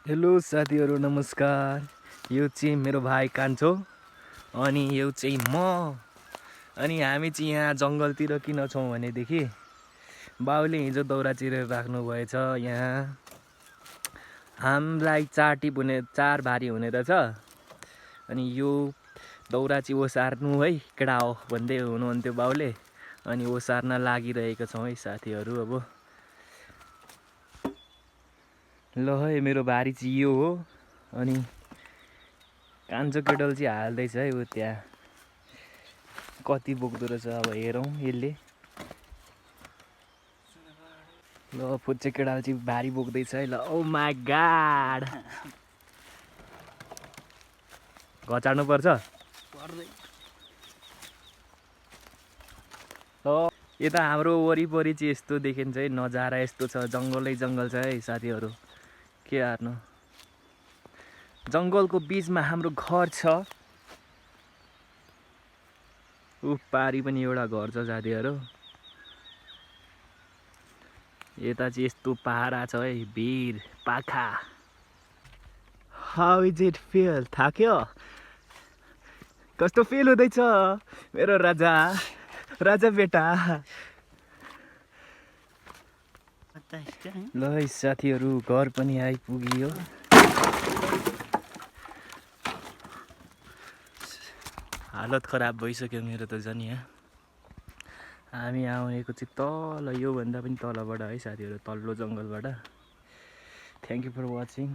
Hello साथीहरू नमस्कार। यो चाहिँ मेरो भाइ कान्छो अनि यो चाहिँ म। अनि हामी चाहिँ यहाँ जङ्गलतिर किन छौँ भनेदेखि बाउले हिजो दौरा चिरेर राख्नु भएछ। यहाँ हामीलाई 4 भारी हुने रहेछ। अनि यो दौरा चाहिँ ओसार्नु है केटा हो भन्दै हुनुहुन्थ्यो बाउले। अनि ओसार्न लागिरहेको छौँ है साथीहरू। अब ल है मेरो भारी चाहिँ यो हो। अनि कान्छो केटल चाहिँ हाल्दैछ है ऊ त्यहाँ कति बोक्दो रहेछ अब हेरौँ यसले। ल फुच्चे केटाल चाहिँ भारी बोक्दैछ है। ल ओ माई गाड घचाड्नु पर्छ। ल यता हाम्रो वरिपरि चाहिँ यस्तो देखिन्छ है, नजारा यस्तो छ, जङ्गलै जङ्गल छ है साथीहरू। के हार्नु, जङ्गलको बिचमा हाम्रो घर छ। पारी पनि एउटा घर छ साथीहरू। यता चाहिँ यस्तो पहाडा छ है, भिर पाखा। How is it feel? थाक्यो? कस्तो फिल हुँदैछ मेरो राजा राजा बेटा? ल है साथीहरू घर पनि आइपुग्यो। हालत खराब भइसक्यो मेरो त झन्। यहाँ हामी आएको चाहिँ तल, योभन्दा पनि तलबाट है साथीहरू, तल्लो जङ्गलबाट। Thank you for watching.